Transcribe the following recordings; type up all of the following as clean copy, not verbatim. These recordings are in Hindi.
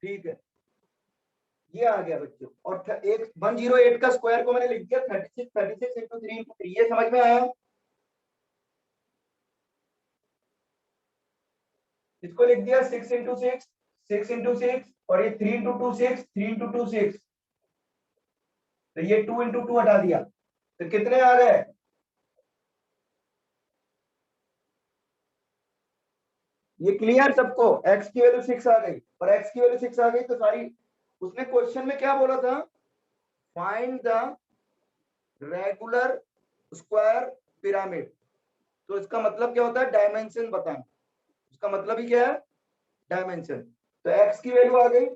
ठीक है, ये आ गया बच्चों। और एक 108 का स्क्वायर को मैंने लिख दिया 36 इंटू 3 इंटू 3, ये समझ में आया? इसको लिख दिया 6 इंटू 6, 6 इंटू 6, और ये 3 इंटू 2 6, 3 इंटू 2 6, तो ये 2 इंटू 2 हटा दिया, तो कितने आ गए? ये क्लियर सबको? x की वैल्यू 6 आ गई, और x की वैल्यू 6 आ गई तो सारी, उसने क्वेश्चन में क्या बोला था? Find the regular square pyramid. तो इसका मतलब क्या होता है? डायमेंशन बताना। इसका मतलब ही क्या है? डायमेंशन। तो x की वैल्यू आ गई,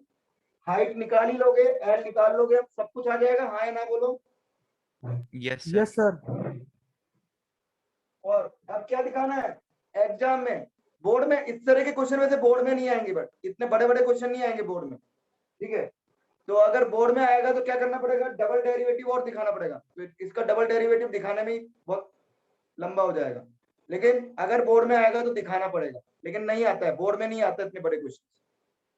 हाइट निकाल ही लोगे, एल निकाल लोगे, अब सब कुछ आ जाएगा। हाँ या ना बोलो? Yes yes sir. सर। और अब क्या दिखाना है एग्जाम में? बोर्ड में इस तरह के क्वेश्चन वैसे बोर्ड में नहीं आएंगे, बट इतने बड़े बड़े क्वेश्चन नहीं आएंगे बोर्ड में, ठीक है? तो अगर बोर्ड में आएगा तो क्या करना पड़ेगा? डबल डेरिवेटिव और दिखाना पड़ेगा। तो इसका डबल डेरिवेटिव दिखाने में ही बहुत लंबा हो जाएगा, लेकिन अगर बोर्ड में आएगा तो दिखाना पड़ेगा। लेकिन नहीं आता है, बोर्ड में नहीं आता इतने बड़े क्वेश्चन,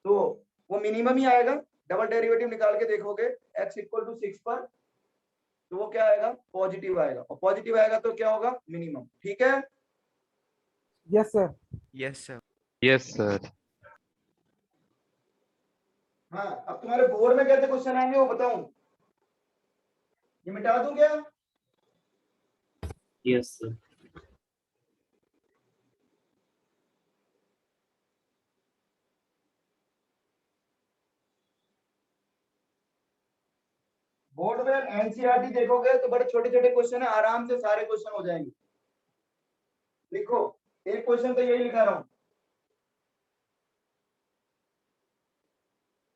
तो वो मिनिमम ही आएगा। डबल डेरिवेटिव निकाल के देखोगे x इक्वल टू 6 पर, तो वो क्या आएगा? पॉजिटिव आएगा, और पॉजिटिव आएगा तो क्या होगा? मिनिमम। ठीक है? Yes sir. Yes sir. Yes sir. हाँ, अब तुम्हारे बोर्ड में कैसे क्वेश्चन आएंगे वो बताऊं? ये मिटा दूं क्या? Yes sir. बोर्ड में एनसीईआरटी देखोगे तो बड़े छोटे छोटे क्वेश्चन है, आराम से सारे क्वेश्चन हो जाएंगे। देखो, एक क्वेश्चन तो यही लिखा रहा हूं,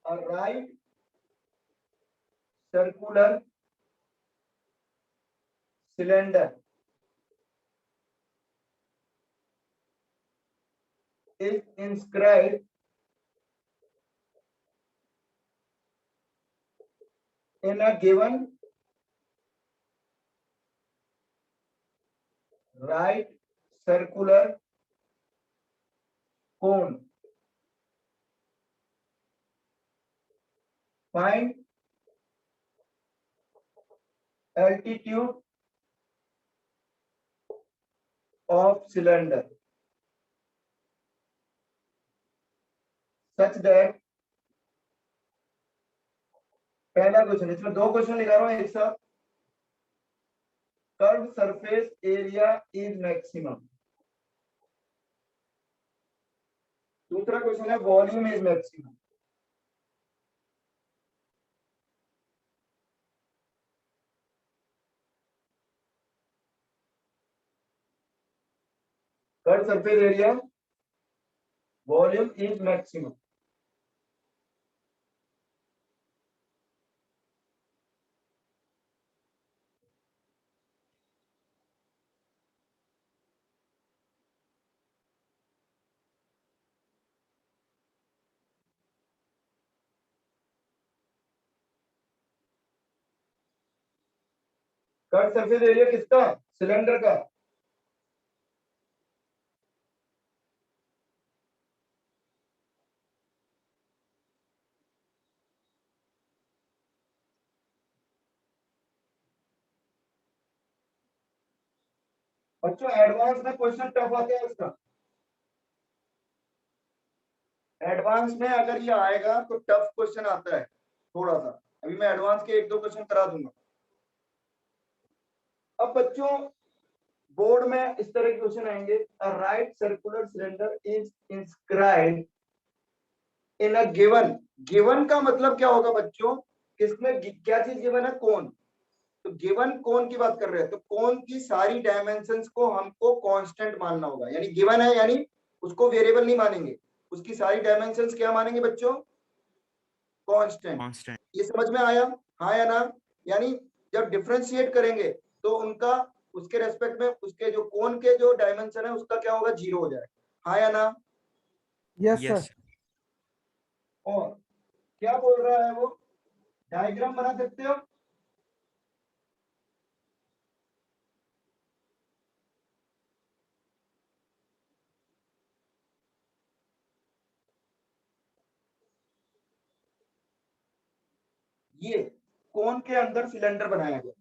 right circular cylinder is inscribed in a given right circular cone. Find altitude of cylinder such that, पहला क्वेश्चन, इसमें दो क्वेश्चन लिखा रहा हूं एक साथ। Curve surface area is maximum. दूसरा क्वेश्चन है volume is maximum. Curve surface area, volume is maximum. Curve surface area किसका? सिलेंडर का। बच्चों एडवांस में क्वेश्चन टफ आते हैं उसका। एडवांस में अगर ये आएगा तो टफ क्वेश्चन आता है थोड़ा सा। अभी मैं एडवांस के एक दो क्वेश्चन करा दूंगा। अब बच्चों बोर्ड में इस तरह के क्वेश्चन आएंगे, a right circular cylinder is inscribed in a given. Given का मतलब क्या होगा बच्चों? किसमें क्या चीज गिवन है? कोन। तो गिवन कोन की बात कर रहे हैं, तो कोन की सारी डायमेंशंस को हमको कांस्टेंट मानना होगा। यानी गिवन है, यानी उसको वेरिएबल नहीं मानेंगे, उसकी सारी डायमेंशंस क्या मानेंगे बच्चों? कांस्टेंट। कांस्टेंट। ये समझ में आया? हाँ या ना? यानी जब डिफरेंशिएट करेंगे तो उनका, उसके रेस्पेक्ट में उसके जो कोन के जो डायमेंशन है उसका क्या होगा? 0 हो जाएगा। हाँ या ना? Yes yes sir. सर। और क्या बोल रहा है वो? डायग्राम बना सकते हो? ये कोन के अंदर सिलेंडर बनाया गया,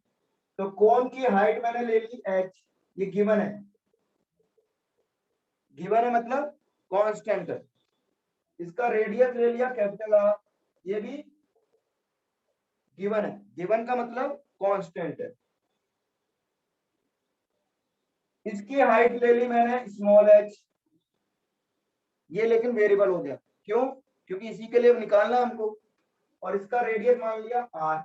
तो कोन की हाइट मैंने ले ली h, ये गिवन है, गिवन है मतलब कांस्टेंट है। इसका रेडियस ले लिया कैपिटल R, ये भी गिवन है, गिवन का मतलब कांस्टेंट है। इसकी हाइट ले ली मैंने स्मॉल h, ये लेकिन वेरिएबल हो गया, क्यों? क्योंकि इसी के लिए निकालना हमको, और इसका रेडियस मान लिया r।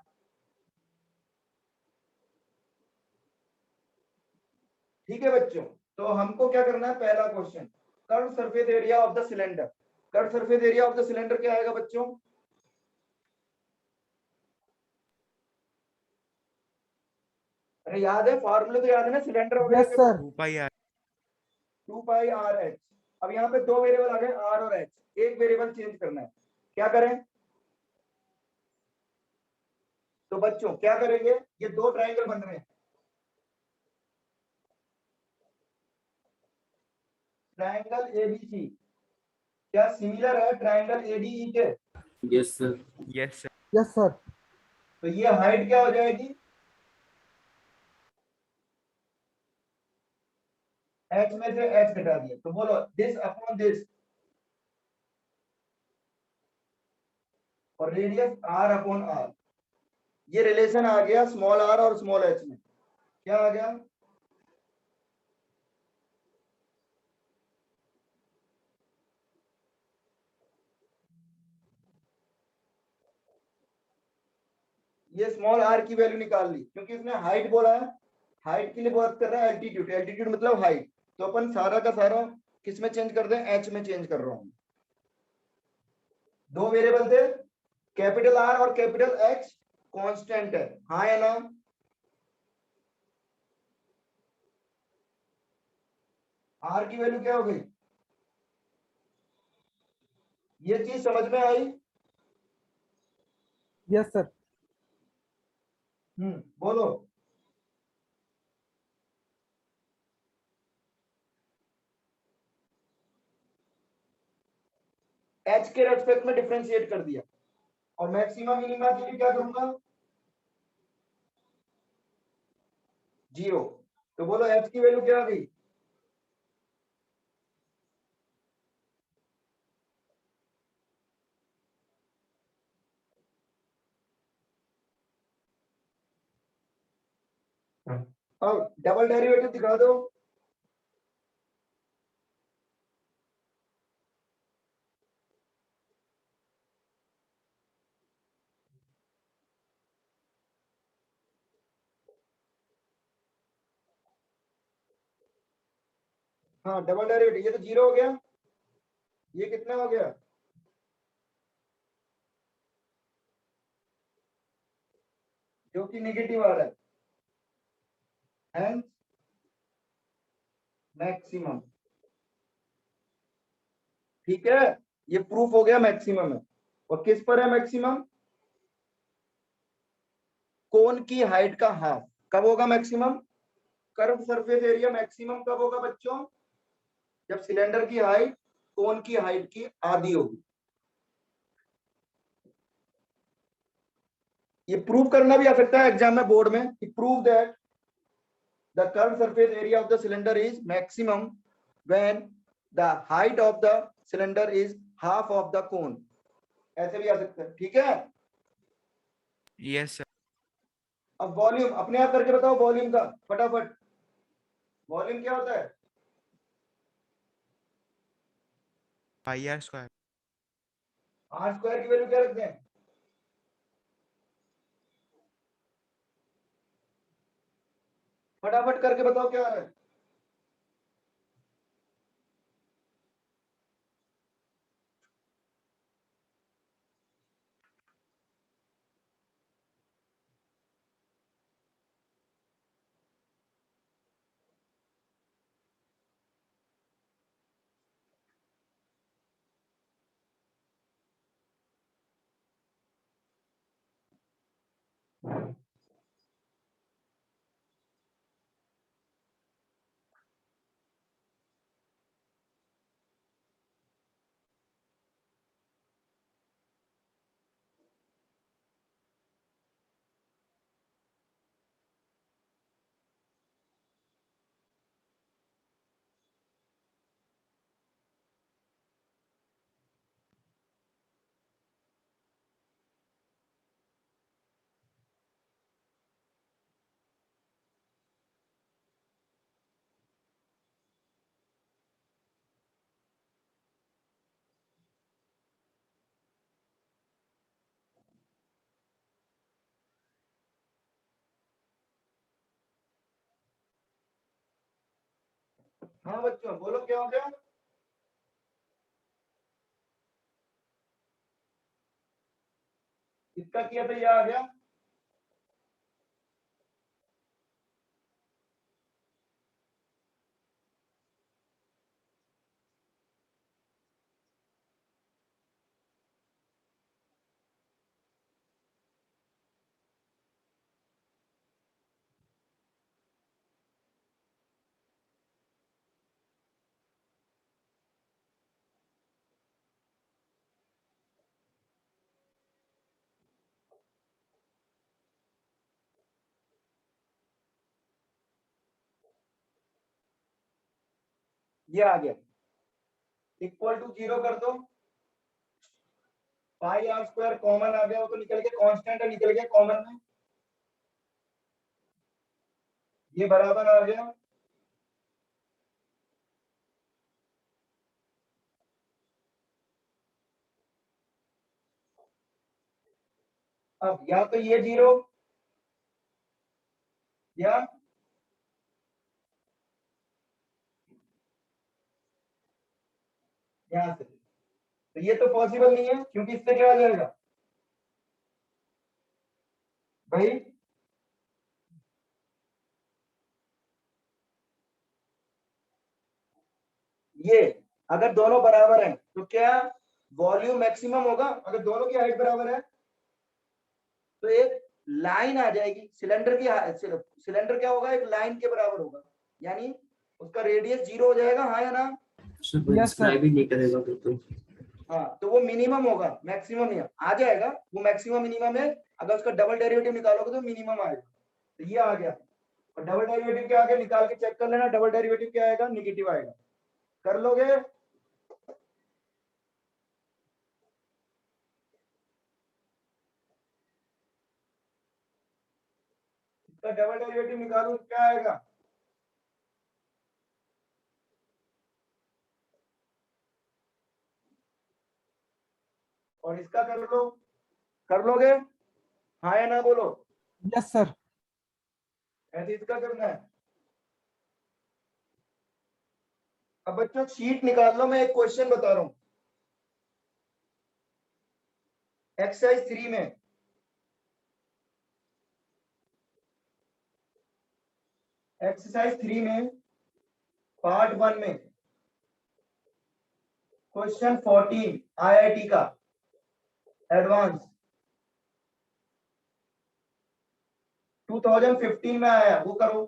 ठीक है बच्चों, तो हमको क्या करना है, पहला question, curve surface area of the cylinder. Curve surface area of the cylinder क्या आएगा बच्चों? अरे याद है, फॉर्मूले तो याद है ना सिलेंडर वगैरह Yes, के? sir. 2 pi r 2 पाई आर एच। अब यहाँ पे दो वेरिएबल आ गए आर और एच, एक वेरिएबल चेंज करना है, क्या करें? तो बच्चों क्या करेंगे, ये दो ट्रायंगल बन रहे हैं, ट्रायंगल एबीसी क्या सिमिलर है ट्रायंगल एडीई के? Yes, sir. yes sir Yes, sir. तो ये हाइट क्या हो जाएगी, एच में से एच घटा दिया, तो बोलो दिस अपॉन दिस, और रेडियस आर अपॉन आर, ये रिलेशन आ गया स्मॉल आर और स्मॉल एच में, क्या आ गया? ये स्मॉल आर की वैल्यू निकाल ली, क्योंकि इसने हाइट बोला है, हाइट के लिए बात कर रहा है एल्टीट्यूड, एल्टीट्यूड मतलब हाइट, तो अपन सारा का सारा किस में चेंज कर दें, एच में चेंज कर रहा हूं। दो वेरिएबल थे, कैपिटल आर और कैपिटल एच, कांस्टेंट है, हाँ या ना? आर की वैल्यू क्या हो गई, ये चीज समझ में आई? Yes, sir. बोलो। एच के रेस्पेक्ट में डिफरेंशिएट कर दिया, और मैक्सिमम मिनिमा के लिए क्या करूंगा, जीरो। तो बोलो एच की वैल्यू क्या आ गई, अब डबल डेरिवेटिव दिखा दो। हाँ डबल डेरिवेटिव, ये तो जीरो हो गया, ये कितना हो गया, जो कि निगेटिव आ रहा है, हेंस मैक्सिमम। ठीक है, ये प्रूफ हो गया मैक्सिमम है। और किस पर है मैक्सिमम, कोन की हाइट का हाफ। कब होगा maximum, curve surface area maximum कब होगा बच्चों, जब सिलेंडर की हाइट कोन की हाइट की आधी होगी। ये प्रूव करना भी आ सकता है एग्जाम में, बोर्ड में, कि prove that the curve surface area of the cylinder is maximum when the height of the cylinder is half of the cone, ऐसे भी आ सकता है। ठीक है, yes sir अब वॉल्यूम अपने आप करके बताओ, वॉल्यूम का फटाफट, वॉल्यूम क्या होता है, pi r square r square की वैल्यू क्या रखते हैं, फटाफट करके बताओ क्या आ रहा है। हाँ बच्चों बोलो क्या हो गया? इसका किया तो ये आ गया। ये आ गया इक्वल टू 0 कर दो। पाई आर स्क्वायर कॉमन आ गया, वो तो निकल के कांस्टेंट है, निकल गया कॉमन में। ये बराबर आ गया अब या तो ये 0 या यहाँ से। तो ये तो पॉसिबल नहीं है क्योंकि इससे क्या आ जाएगा भाई, ये अगर दोनों बराबर हैं तो क्या वॉल्यूम मैक्सिमम होगा? अगर दोनों की हाइट बराबर है तो एक लाइन आ जाएगी, सिलेंडर की सिलेंडर क्या होगा, एक लाइन के बराबर होगा, यानी उसका रेडियस 0 हो जाएगा। हाँ या ना? Yes, sir. भी नहीं करेगा फिर तो। हाँ तो वो मिनिमम होगा, मैक्सिमम नहीं आ जाएगा। वो मैक्सिमम मिनिमम है, अगर उसका डबल डेरिवेटिव निकालोगे तो मिनिमम आएगा। तो ये आ गया, और डबल डेरिवेटिव क्या आगे निकाल के चेक कर लेना, डबल डेरिवेटिव क्या आएगा, निगेटिव आएगा। कर लोगे? इसका डबल डेरिवेटिव निकालो क्या आएगा? और इसका कर लो, कर लोगे? हाँ या ना बोलो। Yes, sir. ऐसे इसका करना है। अब बच्चों शीट निकाल लो, मैं एक क्वेश्चन बता रहा हूं। एक्सरसाइज 3 में एक्सरसाइज 3 में पार्ट 1 में क्वेश्चन 14 आईआईटी का एडवांस 2015 में आया, वो करो।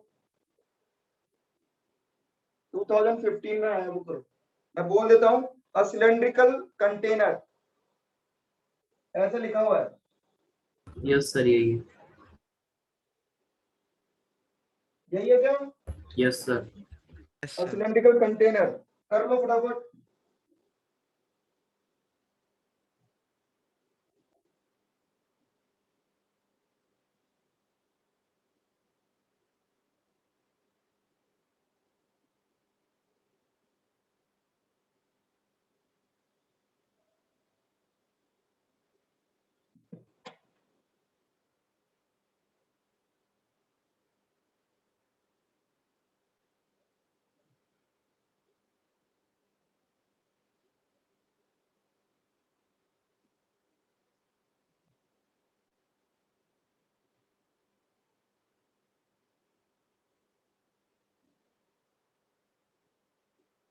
2015 में आया, वो करो। मैं बोल देता हूं, अ सिलेंड्रिकल कंटेनर, ऐसे लिखा हुआ है। यस सर यही है। यही है क्या? Yes sir. Yes, अ sir. सिलेंड्रिकल कंटेनर, कर लो फटाफट।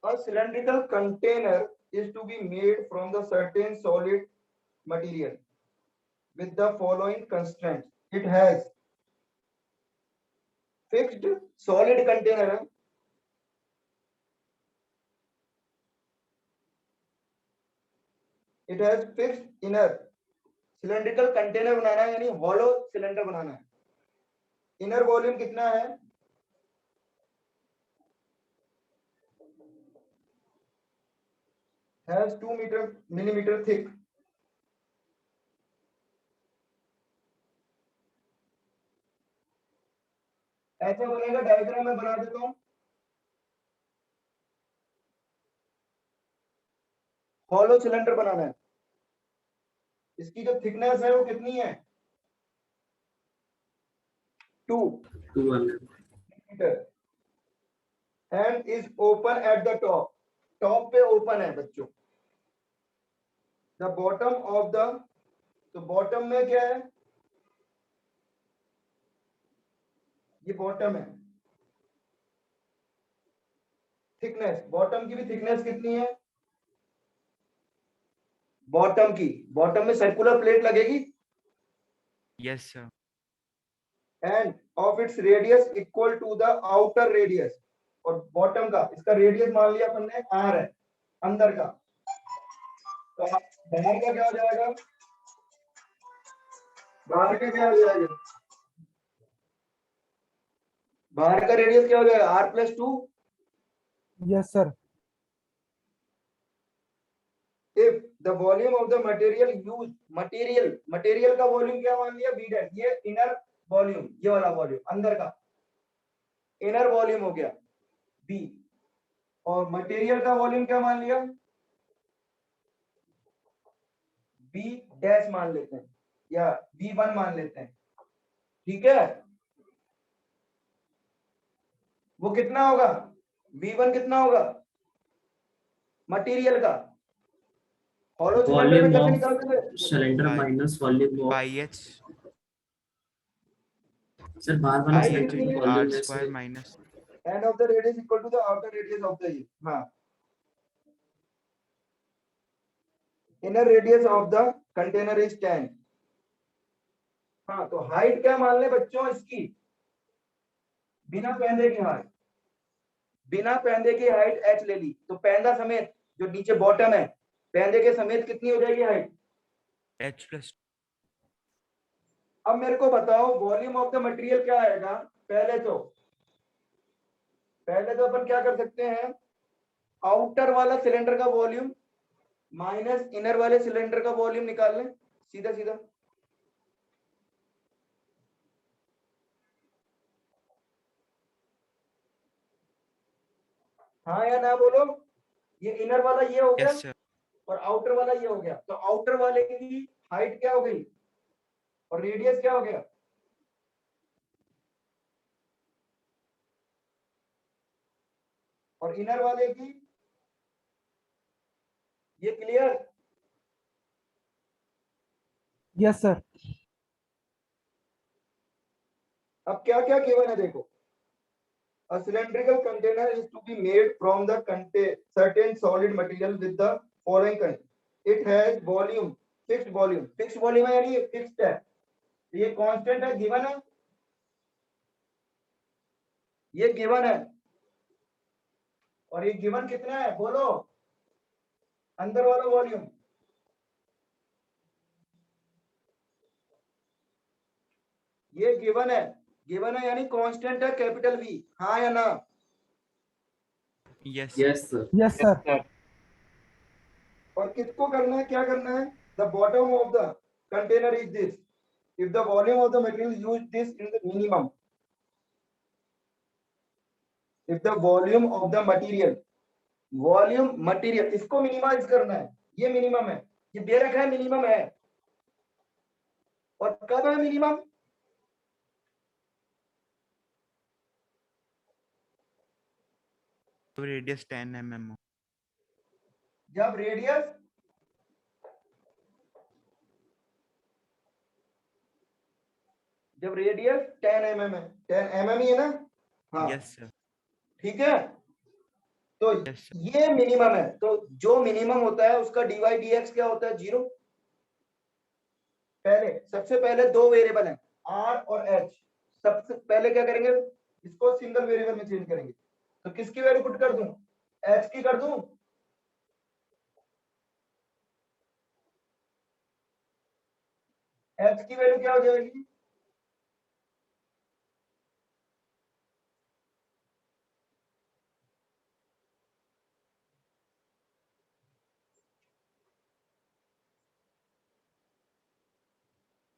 A cylindrical container is to be made from the certain solid material with the following constraints. It has fixed solid container, it has fixed inner cylindrical container बनाना है, यानी hollow cylinder बनाना है। इनर वॉल्यूम कितना है? has 2 millimeter thick, ऐसा बनेगा। डायग्राम में बना देता हूं। हॉलो सिलेंडर बनाना है, इसकी जो थिकनेस है वो कितनी है? 2 2 1 metre. And is open at the top, top पे ओपन है बच्चों। द बॉटम ऑफ द, तो बॉटम में क्या है, ये बॉटम है, थिकनेस, बॉटम की भी थिकनेस कितनी है, बॉटम में सर्कुलर प्लेट लगेगी, Yes, sir. And of its radius equal to the outer radius, और बॉटम का इसका रेडियस मान लिया अपन ने आर है, अंदर का, तो बाहर का क्या हो जाएगा, बाहर का क्या हो जाएगा, बाहर का रेडियस क्या हो जाएगा, r+2। Yes, sir. If the volume of the material use, material का वॉल्यूम क्या मान लिया, बी डैश, ये इनर वॉल्यूम, ये वाला वॉल्यूम अंदर का इनर वॉल्यूम हो गया बी, और मटेरियल का वॉल्यूम क्या मान लिया, बी डैश मान लेते हैं या V1 मान लेते हैं, ठीक है। वो कितना होगा, V1 कितना होगा मटेरियल का, हॉलो सिलेंडर में वॉल्यूम कैसे ऑफ निकालते थे, cylinder Pi- minus volume of, Pi h sir बाहर वाला Height pi कितनी सिलेंडर है? r वॉल्यूम में square से minus and of the radius equal to the outer radius of the, हाँ, inner radius of the container is 10। हाँ, तो हाइट क्या मान ले बच्चों इसकी, बिना पैंदे की हाइट, बिना पैंदे की हाइट h ले ली, तो पैंदा समेत जो नीचे बॉटम है, पैंदे के समेत कितनी हो जाएगी हाइट। h plus अब मेरे को बताओ वॉल्यूम ऑफ द मटेरियल क्या आएगा, पहले तो अपन क्या कर सकते हैं, आउटर वाला सिलेंडर का वॉल्यूम माइनस इनर वाले सिलेंडर का वॉल्यूम निकाल लें, सीधा सीधा, हाँ या ना बोलो, ये इनर वाला ये हो गया yes sir और आउटर वाला ये हो गया, तो आउटर वाले की हाइट क्या हो गई और रेडियस क्या हो गया, और इनर वाले की, ये क्लियर। Yes, sir. अब क्या क्या गिवन है देखो, a cylindrical container is to be made from the certain solid material with the following condition, it has volume, fixed volume है यानी ये fixed है, ये कांस्टेंट है, गिवन है, ये गिवन है, और ये गिवन कितना है बोलो, अंदर वाला वॉल्यूम, ये गिवन है यानी कांस्टेंट है कैपिटल V, हाँ या ना, yes yes sir, Yes, sir. और किसको करना है, क्या करना है, the bottom of the container is this, if the volume of the material use this in the minimum, if the volume of the material इसको मिनिमाइज करना है, ये मिनिमम है, ये दे रखा है मिनिमम है, और कब है मिनिमम, तो radius 10 mm हो। जब रेडियस जब रेडियस 10 mm है, 10 mm ही है ना, हाँ yes sir ठीक है, तो yes sir ये मिनिमम है, तो जो मिनिमम होता है उसका dy dx क्या होता है, 0। सबसे पहले दो वेरिएबल हैं r और h, सबसे पहले क्या करेंगे, इसको सिंगल वेरिएबल में चेंज करेंगे, तो किसकी वैल्यू पुट कर दूं, h की कर दूं, h की वैल्यू क्या हो जाएगी,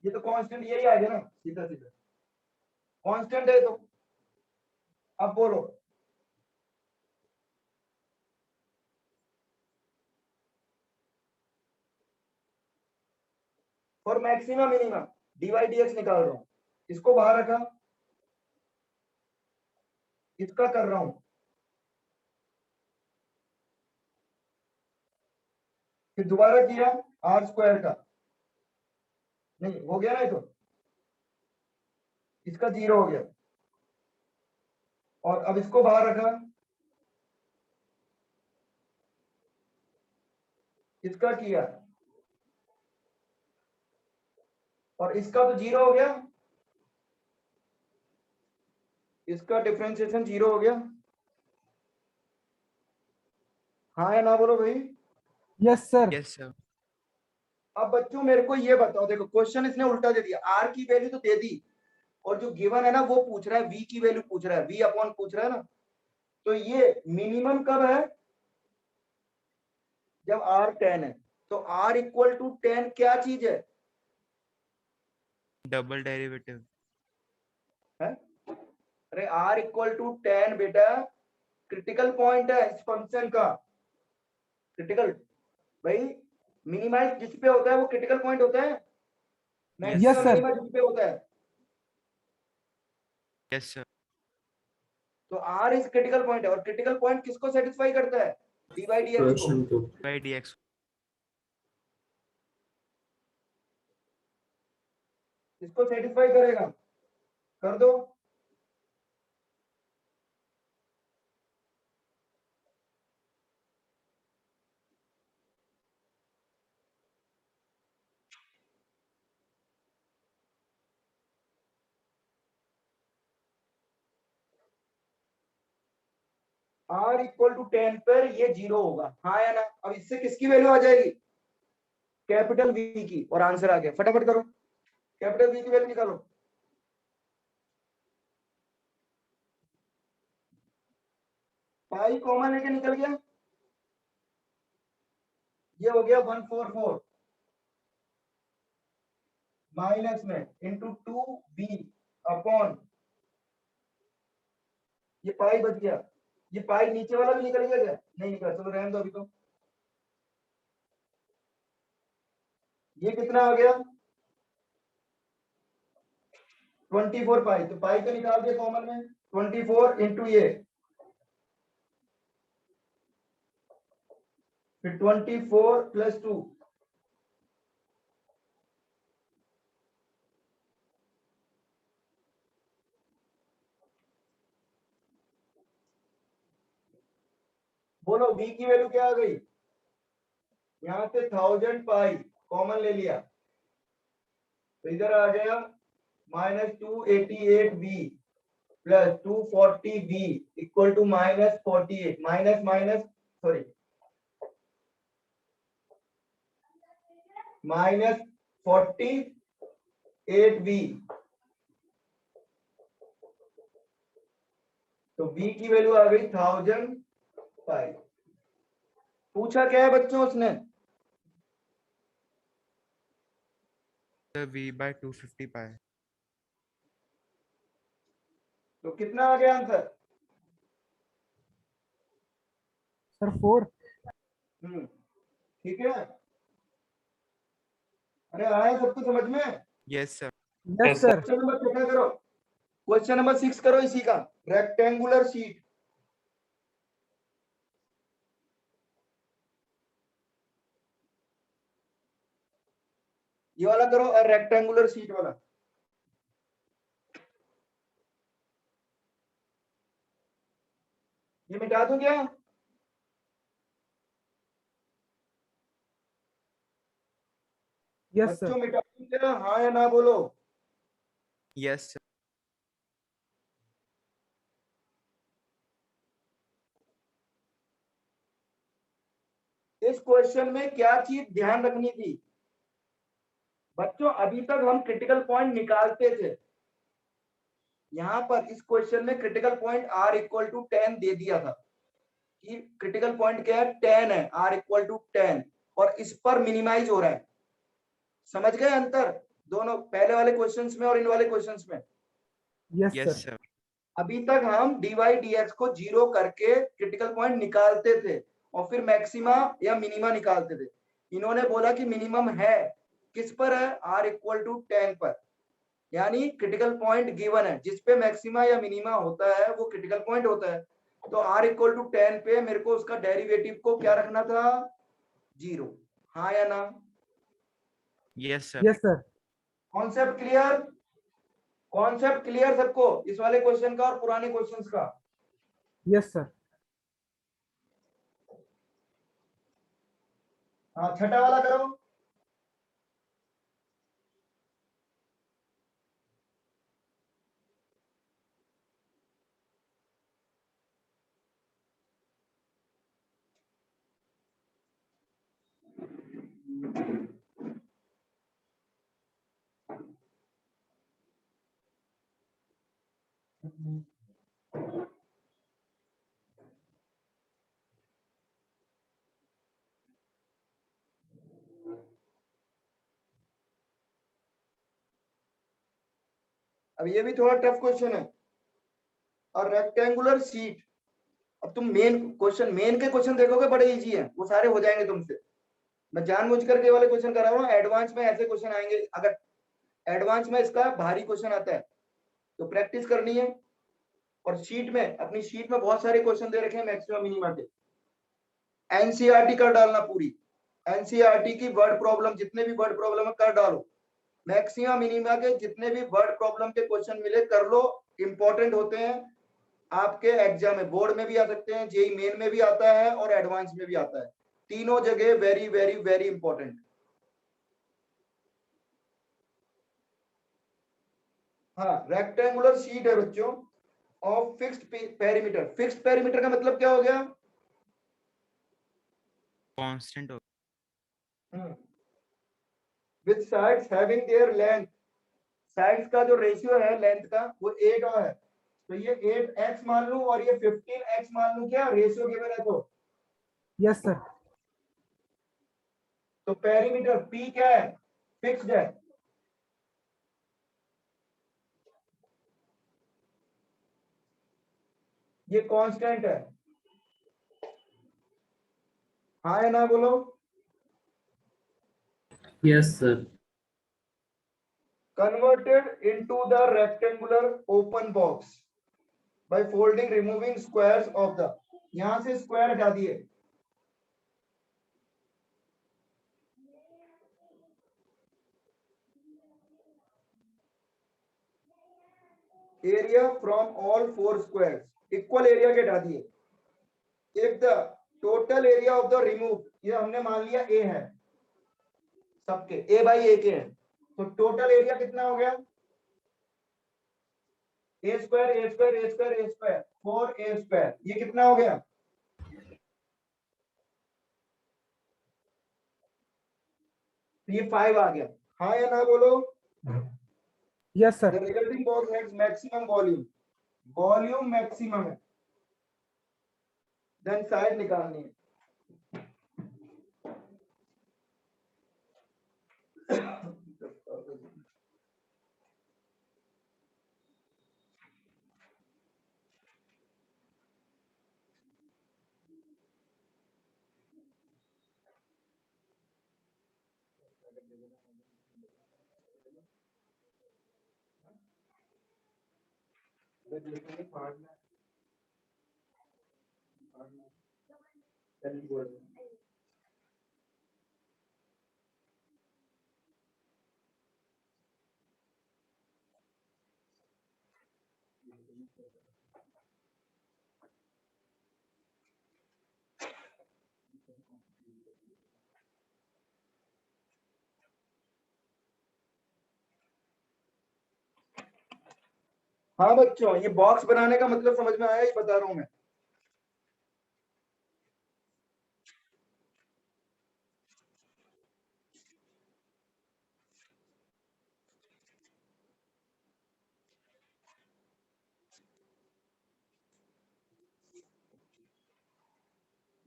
ये तो कांस्टेंट यही आ गया ना, सीधा सीधा कांस्टेंट है, तो अब बोलो, और मैक्सिमम मिनिमम dy dx निकाल रहा हूं, इसको बाहर रखा, इसका कर रहा हूं, फिर दोबारा किया आर स्क्वायर का, नहीं हो गया ना ये तो, इसका 0 हो गया, और अब इसको बाहर रखा, इसका किया, और इसका तो 0 हो गया, इसका डिफरेंशिएशन 0 हो गया। हाँ या ना बोलो भाई। Yes sir. Yes, sir. अब बच्चों मेरे को ये बताओ, देखो क्वेश्चन इसने उल्टा दे दिया, आर की वैल्यू तो दे दी, और जो गिवन है ना वो पूछ रहा है वी की वैल्यू पूछ रहा है, वी अपॉन पूछ रहा है ना, तो ये मिनिमम कब है, जब आर 10 है। तो आर इक्वल टू 10 क्या चीज है, Double derivative. है? अरे आर इक्वल टू 10 बेटा क्रिटिकल पॉइंट है इस फंक्शन का, क्रिटिकल भाई, मिनिमाइज जिस पे होता है वो क्रिटिकल पॉइंट होता है, Yes, sir. मिनिमम जिस पे होता है। Yes, sir. तो आर इज क्रिटिकल पॉइंट है, और क्रिटिकल पॉइंट किसको सेटिस्फाई करता है, डी बाई डी एक्स को, क्वेश्चन को By dx. इसको सेटिस्फाई करेगा, कर दो। आर इक्वल टू 10 पर ये 0 होगा, हाँ या ना। अब इससे किसकी वैल्यू आ जाएगी, कैपिटल वी की, और आंसर आ गया, फटाफट करो, कैपिटल वी की वैल्यू निकालो। पाई कॉमन लेके निकल गया, ये हो गया 144 माइनस में इंटू 2b अपॉन, ये पाई बच गया, ये पाई नीचे वाला भी निकल गया क्या, नहीं निकला, चलो रहने दो अभी तो। ये कितना आ गया 24 पाई, तो पाई तो निकाल दिया कॉमन में, 24 इंटू ये, फिर 24 प्लस 2, बोलो v की वैल्यू क्या आ गई, यहां से 1000 पाई कॉमन ले लिया, तो इधर आ गया -288b plus 240b equal to -48, minus minus sorry -48b, तो b की वैल्यू आ गई 1000 पाई। पूछा क्या है बच्चों उसने, The v by 250 pi. तो कितना आ गया आंसर, सर 4। ठीक है, अरे आया सबको समझ में। Yes, sir. Yes sir. Question number कितना करो, क्वेश्चन नंबर 6 करो इसी का, रेक्टेंगुलर शीट, ये वाला करो, रेक्टेंगुलर शीट वाला। ये मिटा दूं क्या, यस बच्चों सर। मिटा दूं क्या, हाँ या ना बोलो। Yes, sir. इस क्वेश्चन में क्या चीज ध्यान रखनी थी बच्चों, अभी तक हम क्रिटिकल पॉइंट निकालते थे, यहां पर इस क्वेश्चन में critical point r equal to 10 दे दिया था, कि क्रिटिकल पॉइंट क्या है 10 है, r इक्वल टू 10, और इस पर मिनिमाइज हो रहा है। समझ गए अंतर दोनों पहले वाले क्वेश्चंस में और इन वाले क्वेश्चंस में। Yes Yes, sir. sir. अभी तक हम dy dx को 0 करके क्रिटिकल पॉइंट निकालते थे, और फिर मैक्सिमा या मिनिमा निकालते थे। इन्होंने बोला कि मिनिमम है किस पर है, r इक्वल टू 10 पर, यानी क्रिटिकल पॉइंट गिवन है, जिस पे मैक्सिमा या मिनिमा होता है वो क्रिटिकल पॉइंट होता है। तो r इक्वल टू 10 पे मेरे को उसका डेरिवेटिव को क्या रखना था, 0। हाँ या ना? Yes, sir. Yes, sir. Concept clear? Concept clear सबको इस वाले क्वेश्चन का और पुराने क्वेश्चंस का? Yes, sir. हाँ, छठा वाला करो। अब ये भी थोड़ा टफ क्वेश्चन है। और रेक्टेंगुलर शीट, अब तुम मेन के क्वेश्चन देखोगे बड़े इजी है, वो सारे हो जाएंगे तुमसे। मैं जानबूझ करके वाले क्वेश्चन करा रहा हूँ, एडवांस में ऐसे क्वेश्चन आएंगे। अगर एडवांस में इसका भारी क्वेश्चन आता है तो प्रैक्टिस करनी है। और शीट में, अपनी शीट में बहुत सारे क्वेश्चन दे रखे हैं मैक्सिमम मिनिमम के। एनसीईआरटी कर डालना पूरी, एनसीईआरटी की वर्ड प्रॉब्लम, जितने भी वर्ड प्रॉब्लम है कर डालो। मैक्सिमम मिनिमम के जितने भी वर्ड प्रॉब्लम के क्वेश्चन मिले कर लो, इंपॉर्टेंट होते हैं आपके एग्जाम में। बोर्ड में भी आ सकते हैं, जेई मेन में भी आता है और एडवांस में भी आता है। तीनों जगह वेरी वेरी वेरी इंपॉर्टेंट। हाँ, रेक्टेंगुलर शीट है बच्चों of fixed perimeter. Fixed perimeter का मतलब क्या हो गया? Constant. With sides having their length, sides का जो रेशियो है लेंथ का वो 8 है। तो ये 8x मान लूं और ये 15x मान लूं, क्या रेशियो गिवन है तो? Yes, sir. तो पेरीमीटर P क्या है? फिक्स्ड है। ये कांस्टेंट है। हाँ या ना बोलो? Yes, sir. Converted into the rectangular open box by folding, removing squares of the, यहां से स्क्वायर हटा दिए, area from all 4 squares, equal area के हटा दिए। If the total area of the remove, ये हमने मान लिया ए है, सबके ए बाई ए के हैं, तो टोटल एरिया कितना हो गया? ए स्क्वायर ए स्क्वायर ए स्क्वायर ए स्क्वायर 4a स्क्वायर, ये कितना हो गया? ये 5 आ गया। हाँ या ना बोलो? Yes, The sir. resulting box has maximum volume, volume maximum है। देन साइड निकालनी है। हाँ बच्चों, ये बॉक्स बनाने का मतलब समझ में आया, ही बता रहा हूं मैं।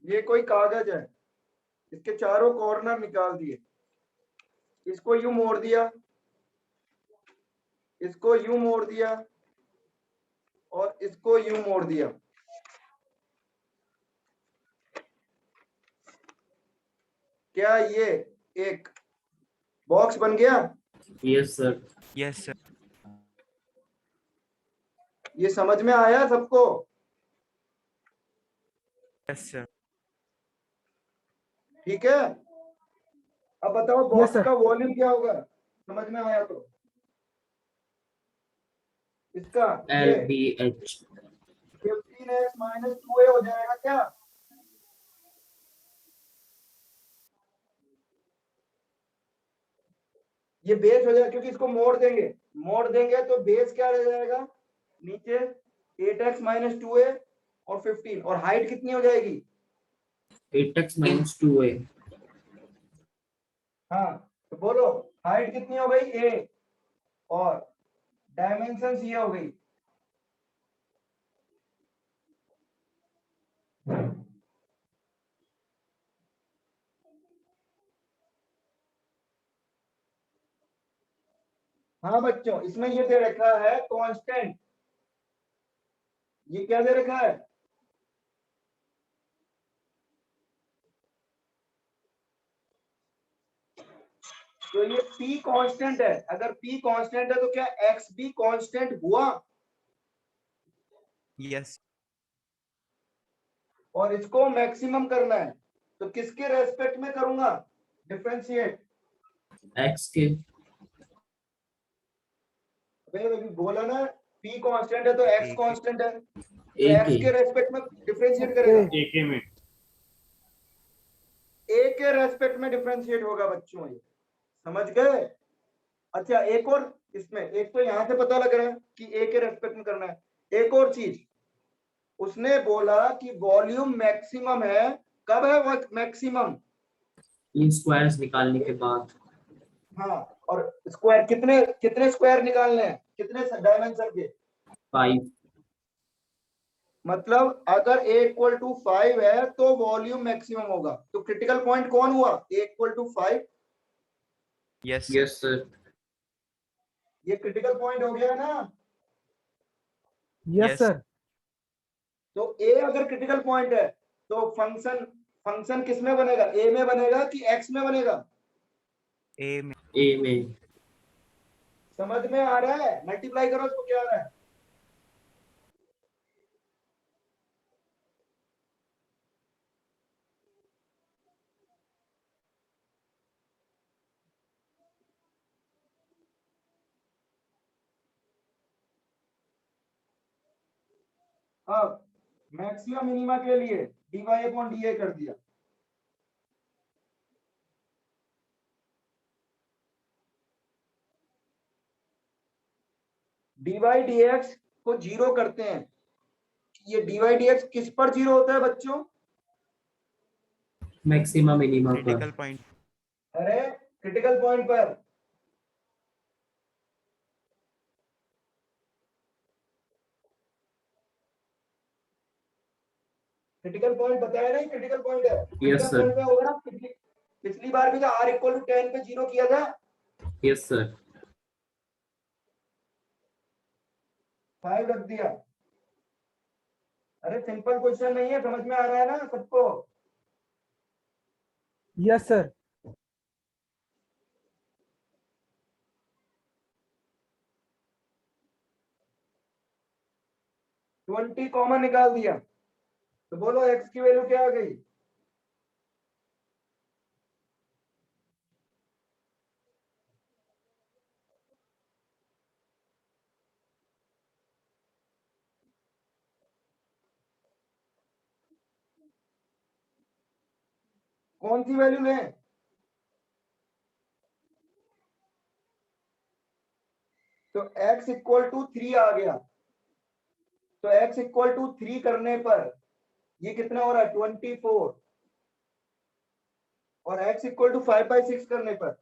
ये कोई कागज है, इसके चारों कॉर्नर निकाल दिए, इसको यूं मोड़ दिया, इसको यूं मोड़ दिया और इसको यूं मोड़ दिया। क्या ये एक बॉक्स बन गया? Yes, sir. Yes, sir. ये समझ में आया सबको? Yes, sir. ठीक है। अब बताओ Yes, बॉक्स sir. का वॉल्यूम क्या होगा, समझ में आया तो? इसका ये LBH 15x माइनस 2a हो जाएगा क्या? ये बेस हो जाएगा, क्योंकि इसको मोड़ देंगे तो बेस क्या रह जाएगा नीचे 8x माइनस 2a और 15, और हाइट कितनी हो जाएगी? 8x minus 2a हाँ, तो बोलो हाइट कितनी हो गई a, और डायमेंशन ये हो गई। हाँ बच्चों, इसमें ये दे रखा है कांस्टेंट, ये क्या दे रखा है? तो ये p कांस्टेंट है, अगर p कांस्टेंट है तो क्या x भी कांस्टेंट हुआ? Yes. और इसको मैक्सिमम करना है, तो किसके रेस्पेक्ट में करूंगा डिफरेंशिएट? x के अभी बोला ना p कांस्टेंट है तो x A के कांस्टेंट है, तो a x के के रेस्पेक्ट में डिफरेंशिएट करेगा, AK में a के रेस्पेक्ट में डिफरेंशिएट होगा बच्चों, ये समझ गए? अच्छा एक और, इसमें एक तो यहां से पता लग रहा है कि a के रेस्पेक्ट में करना है, एक और चीज उसने बोला कि वॉल्यूम मैक्सिमम है, कब है वो मैक्सिमम? इन स्क्वायर्स निकालने के बाद हाँ, और स्क्वायर कितने कितने स्क्वायर निकालने हैं, कितने डायमेंशन के? 5 मतलब अगर a इक्वल टू 5 है तो वॉल्यूम मैक्सिमम होगा, तो क्रिटिकल पॉइंट कौन हुआ? a equal to 5, Yes, sir. yes sir ये क्रिटिकल पॉइंट हो गया ना? Yes, Yes. sir. तो a अगर क्रिटिकल पॉइंट है तो फंक्शन फंक्शन किस में बनेगा, a में बनेगा कि x में बनेगा? A में A में समझ में आ रहा है? मल्टीप्लाई करो इसको, क्या आ रहा है? अब मैक्सिमम मिनिमा के लिए dy अपॉन dA कर दिया, dy dx को जीरो करते हैं, ये dy dx किस पर जीरो होता है बच्चों? मैक्सिमा मिनिमा पर critical point. अरे क्रिटिकल पॉइंट पर, क्रिटिकल पॉइंट बताया नहीं, क्रिटिकल पॉइंट है, yes क्रिटिकल sir पॉइंट पे होगा ना, पिछली बार भी तो r इक्वल टू 10 पे जीरो किया था, yes sir 5 रख दिया। अरे सिंपल क्वेश्चन नहीं है, समझ में आ रहा है ना सबको? Yes, sir. 20 कॉमन निकाल दिया, तो बोलो x की वैल्यू क्या आ गई? कौन सी वैल्यू लें? तो x इक्वल टू 3 आ गया, तो x इक्वल टू 3 करने पर ये कितना हो रहा है 24, और x इक्वल टू 5/6 करने पर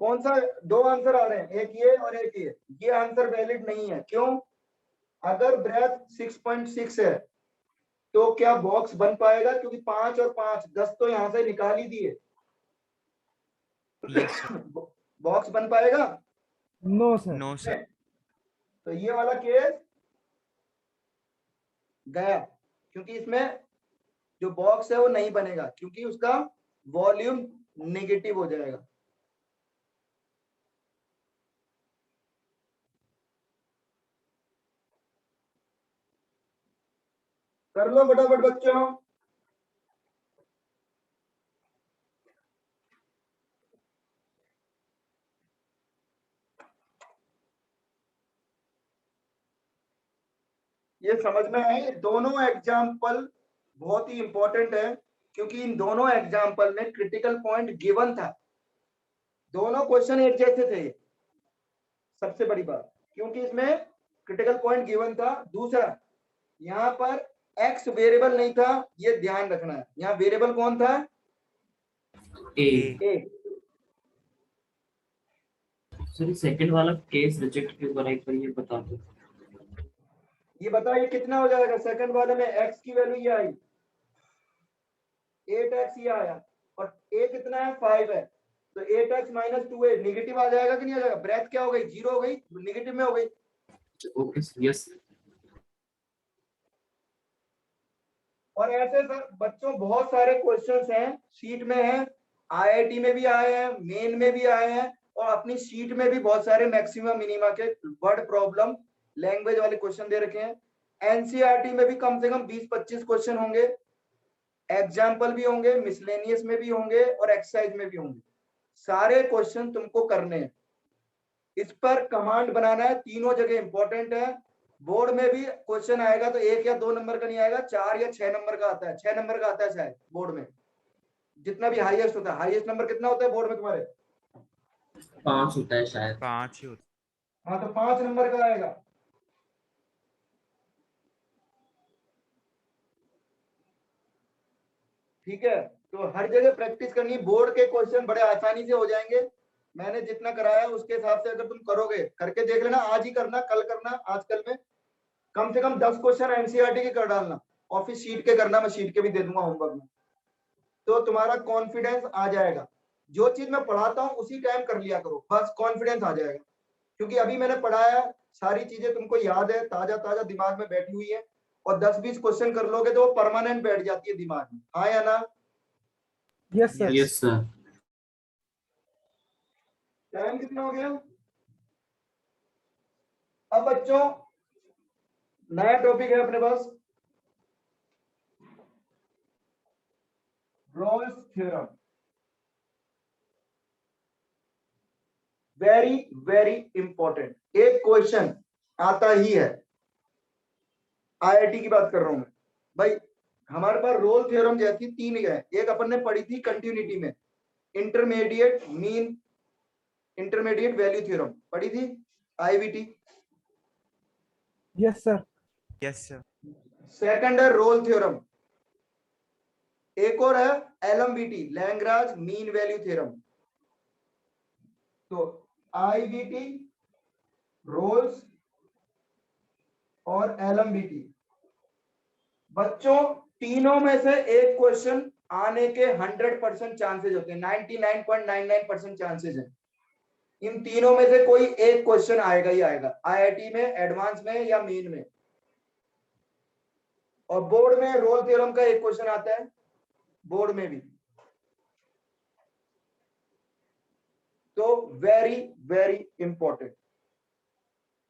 कौन सा, दो आंसर आ रहे हैं, एक ये और एक ये आंसर वैलिड नहीं है। क्यों? अगर ब्रेथ 6.6 है तो क्या बॉक्स बन पाएगा? क्योंकि 5 और 5 10 तो यहां से निकाल ही दिए। Yes, sir. बॉक्स बन पाएगा? No, sir. No, sir. तो ये वाला केस गया, क्योंकि इसमें जो बॉक्स है वो नहीं बनेगा, क्योंकि उसका वॉल्यूम नेगेटिव हो जाएगा। कर लो फटाफट बच्चों। ये समझ में आए? दोनों एग्जाम्पल बहुत ही इंपॉर्टेंट है, क्योंकि इन दोनों एग्जाम्पल में क्रिटिकल पॉइंट गिवन था। दोनों क्वेश्चन एक जैसे थे, सबसे बड़ी बात, क्योंकि इसमें क्रिटिकल पॉइंट गिवन था। दूसरा, यहाँ पर एक्स वेरिएबल नहीं था, ये ध्यान रखना है। यहाँ वेरिएबल कौन था? ए। ए। सर सेकंड वाला केस रिजेक्ट क्यों करा, एक बार ये बता दो। ये बताइए कितना हो जाएगा? सेकंड वाले में एक्स की वैल्यू ये आई 8x ये आया, और a कितना है? 5 है, तो 8x माइनस 2a निगेटिव आ जाएगा कि नहीं आ जाएगा? ब्रेथ क्या हो गई? 0 हो गई, निगेटिव में हो गई। Okay yes. और ऐसे सर बच्चों बहुत सारे क्वेश्चंस हैं, शीट में है, आईआईटी में भी आए हैं, मेन में भी आए हैं, और अपनी शीट में भी बहुत सारे मैक्सिमम मिनिमा के वर्ड प्रॉब्लम लैंग्वेज वाले क्वेश्चन दे रखे हैं। एनसीईआरटी में भी कम से कम 20-25 क्वेश्चन होंगे, एग्जाम्पल भी होंगे, मिसलेनियस में भी होंगे, और एक्सरसाइज में भी होंगे। सारे क्वेश्चन तुमको करने हैं, इस पर कमांड बनाना है, तीनों जगह इंपॉर्टेंट है। बोर्ड में भी क्वेश्चन आएगा तो 1 या 2 नंबर का नहीं आएगा, 4 या 6 नंबर का आता है, 6 नंबर का आता है शायद बोर्ड में, जितना भी हाईएस्ट होता है। हाईएस्ट नंबर कितना होता है बोर्ड में तुम्हारे? 5 होता है शायद। 5 ही होता हाँ, तो 5 नंबर का आएगा। ठीक है, तो हर जगह प्रैक्टिस करनी। बोर्ड के क्वेश्चन बड़े आसानी से हो जाएंगे, मैंने जितना कराया उसके हिसाब से अगर तुम करोगे, करके देख लेना, आज ही करना, कल करना, आजकल में कम से कम 10 क्वेश्चन एनसीईआरटी के कर डालना, ऑफिस शीट के करना, मैं शीट के भी दे दूंगा होमवर्क में, तो तुम्हारा कॉन्फिडेंस आ जाएगा। जो चीज मैं पढ़ाता हूँ उसी टाइम कर लिया करो, बस कॉन्फिडेंस आ जाएगा। क्योंकि अभी मैंने पढ़ाया, सारी चीजें तुमको याद है, ताजा ताजा दिमाग में बैठी हुई है, और 10-20 क्वेश्चन कर लोगे तो वो परमानेंट बैठ जाती है दिमाग में। हाँ या ना? Yes, sir. Yes sir. Time कितना हो गया? अब बच्चों नया टॉपिक है अपने पास, Rolle's theorem. Very very important, एक क्वेश्चन आता ही है, आईआईटी की बात कर रहा हूं मैं भाई। हमारे पास रोल थ्योरम जैसी 3 है, एक अपन ने पढ़ी थी कंटिन्यूटी में, intermediate mean intermediate value theorem पढ़ी थी, आईवीटी। Yes, sir. है। Yes, sir. सेकंड है रोल थ्योरम, एक और है एलएमवीटी, लैग्रांज मीन वैल्यू थ्योरम। तो आईवीटी, रोल्स और एलएमवीटी, बच्चों तीनों में से एक क्वेश्चन आने के 100% चांसेस होते हैं, 99.99% चांसेस है। इन तीनों में से कोई एक क्वेश्चन आएगा ही आएगा, आईआईटी में, एडवांस में या मेन में। और बोर्ड में रोल थ्योरम का एक क्वेश्चन आता है, बोर्ड में भी। तो वेरी वेरी इंपॉर्टेंट।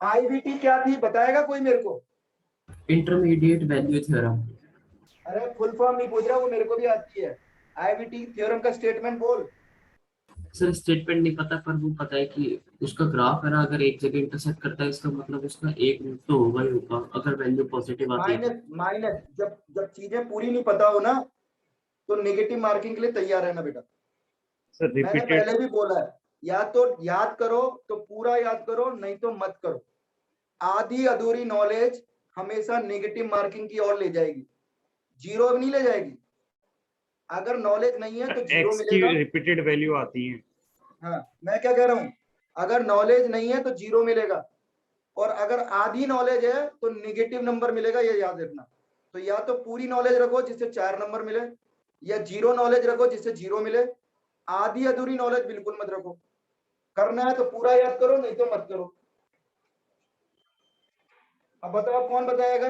आईवीटी क्या थी बताएगा कोई मेरे को? Intermediate value theorem. अरे फुल फॉर्म नहीं पूछ रहा, वो मेरे को भी आती है। आईवीटी थ्योरम का स्टेटमेंट बोल। सर स्टेटमेंट नहीं पता, पर वो पता है कि उसका ग्राफ है ना, अगर एक जगह इंटरसेक्ट करता है इसका मतलब उसका एक रूट तो होगा ही होगा, अगर वैल्यू पॉजिटिव आती है तो। माइनस माइनस, जब जब चीजें पूरी नहीं पता हो ना, तो नेगेटिव मार्किंग के लिए तैयार रहना बेटा। Sir, मैंने repeated. पहले भी बोला है, या तो याद करो तो पूरा याद करो, नहीं तो मत करो। आधी अधूरी नॉलेज हमेशा नेगेटिव मार्किंग की ओर ले जाएगी, जीरो नहीं ले जाएगी। अगर नॉलेज नहीं है तो जीरो X की मिलेगा। repeated value आती है. हाँ, मैं क्या कह रहा हूँ, अगर नॉलेज नहीं है तो जीरो मिलेगा, और अगर आधी नॉलेज है तो निगेटिव नंबर मिलेगा, ये याद रखना। तो या तो पूरी नॉलेज रखो जिससे 4 नंबर मिले, या जीरो नॉलेज रखो जिससे जीरो मिले। आधी अधूरी नॉलेज बिल्कुल मत रखो। करना है तो पूरा याद करो, नहीं तो मत करो। अब बताओ कौन बताएगा?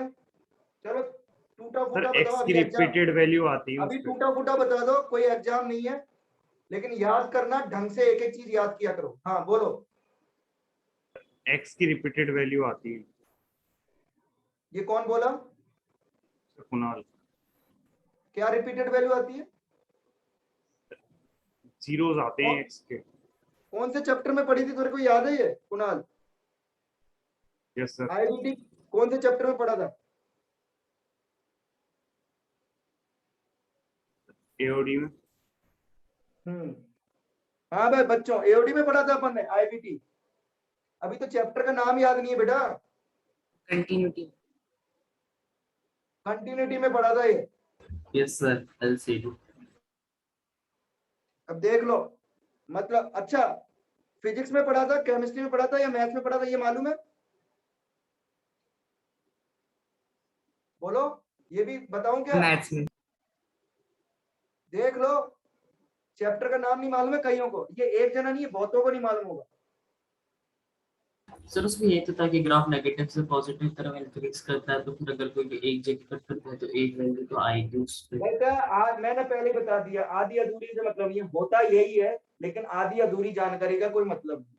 चलो टूटा सर फूटा बताओ, एक्स की अभी एग्जाम, रिपीटेड वैल्यू आती है अभी उसपे। टूटा फूटा बता दो, कोई एग्जाम नहीं है, लेकिन याद करना ढंग से, एक एक चीज याद किया करो। हाँ बोलो। एक्स की रिपीटेड वैल्यू आती है। ये कौन बोला? सर कुणाल। क्या रिपीटेड वैल्यू आती है? जीरोस आते हैं कौन एक्स के। कौन से चैप्टर में पढ़ी थी, तेरे को याद है ये कुणाल? Yes sir. आईडीटी कौन से चैप्टर में पढ़ा था? एओडी में। हाँ भाई बच्चों, एओडी में पढ़ा था अपन ने आईबीटी। अभी तो चैप्टर का नाम याद नहीं है बेटा, कंटिन्यूटी। कंटिन्यूटी में पढ़ा था ये। Yes sir, LCD. अब देख लो, मतलब अच्छा, फिजिक्स में पढ़ा था, केमिस्ट्री में पढ़ा था, या मैथ्स में पढ़ा था, ये मालूम है? बोलो, ये भी बताऊं क्या? मैथ्स में। देख लो, चैप्टर का नाम नहीं मालूम है कईयों को, ये एक जना नहीं है, बहुतों को नहीं मालूम होगा। सर उसमें ये तो था कि ग्राफ नेगेटिव से पॉजिटिव तरफ इंक्रीज करता है, तो फिर अगर कोई एक जगह कट करता है तो एक वैल्यू तो आएगी उस पे। बेटा आज मैंने पहले ही बता दिया, आधी अधूरी से मतलब नहीं है, होता यही है, लेकिन आधी अधूरी जानकारी का कोई मतलब नहीं।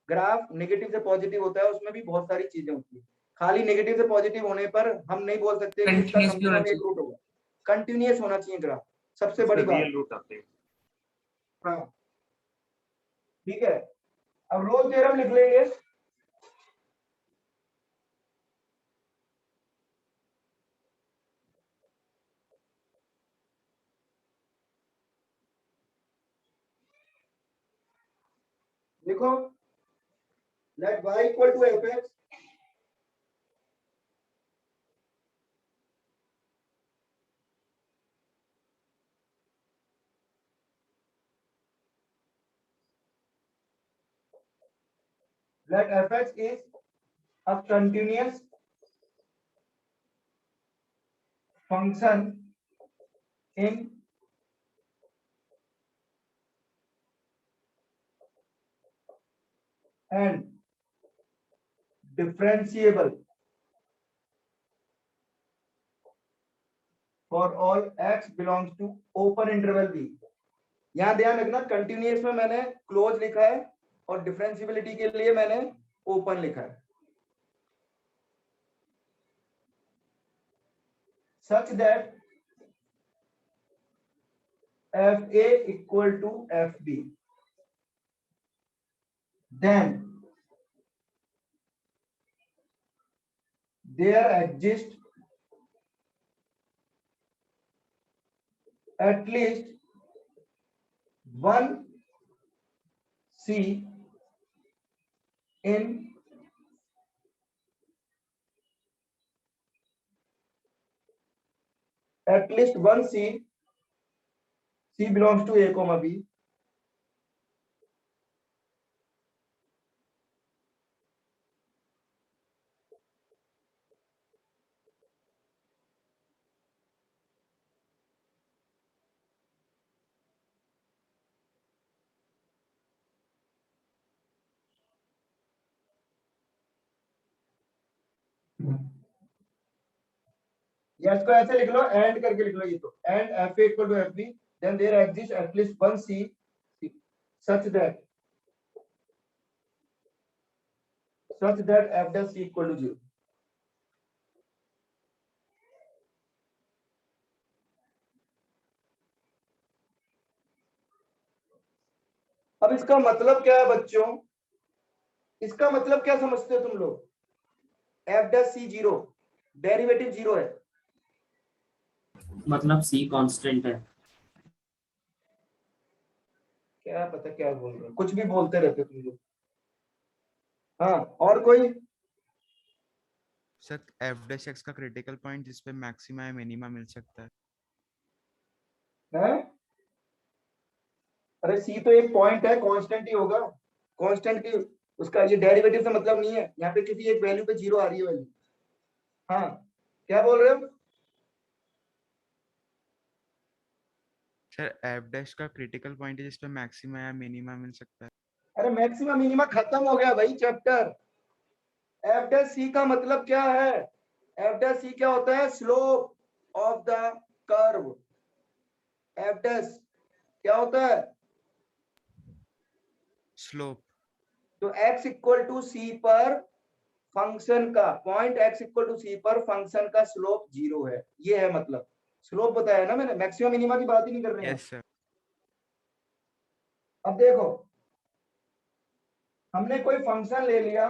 ग्राफ नेगेटिव से पॉजिटिव होता है, उसमें भी बहुत सारी चीजें होती है। खाली नेगेटिव से पॉजिटिव होने पर हम नहीं बोल सकते कि इसका कंटिन्यूस कम भी से होना कम एक चाहिए। रूट होगा। कंटिन्यूअस होना चाहिए ग्राफ, सबसे उसका बड़ी बात। रियल रूट आते हैं। हाँ ठीक है, अब रोल थ्योरम लिख लेंगे। देखो, let y equal to f x, let fx is a continuous function in and differentiable for all x belongs to open interval b। यहां ध्यान रखना, कंटिन्यूअस में मैंने क्लोज लिखा है और डिफरेंशियबिलिटी के लिए मैंने ओपन लिखा है। such that fa equal to fb, then there exists at least one c in at least one c belongs to a comma b। या इसको ऐसे लिख लो, एंड करके लिख लो, ये तो and f A equal to F b, then there exist at least one c such that f dash c equal to 0। अब इसका मतलब क्या है बच्चों, इसका मतलब क्या समझते हो तुम लोग? F dash C zero, derivative zero है। मतलब सी कांस्टेंट है। क्या पता क्या बोल रहे हो, कुछ भी बोलते रहते हो तुम लोग। हाँ और कोई? सर एफ डैश एक्स का क्रिटिकल पॉइंट जिसपे मैक्सिमा या मिनिमा मिल सकता है। है अरे सी तो एक पॉइंट है, कांस्टेंट ही होगा, कांस्टेंट की उसका ये डेरिवेटिव से मतलब नहीं है, यहाँ पे किसी एक वैल्यू पे जीरो आ रही है वैल्यू। हाँ क्या बोल रहे हो? सर एफ डैश का क्रिटिकल पॉइंट है जिस पे मैक्सिमा या मिनिमा मिल सकता है। अरे मैक्सिमम मिनिमा खत्म हो गया भाई चैप्टर। एफ डैश सी का मतलब क्या है? एफ डैश सी क्या होता है? Slope of the curve. F dash क्या होता है? स्लोप। तो x इक्वल टू सी पर फंक्शन का पॉइंट, x इक्वल टू सी पर फंक्शन का स्लोप जीरो है, ये है मतलब। स्लोप बताया ना मैंने, मैक्सिमम मिनिमा की बात ही नहीं कर रहे हैं। Yes sir. अब देखो, हमने कोई फंक्शन ले लिया,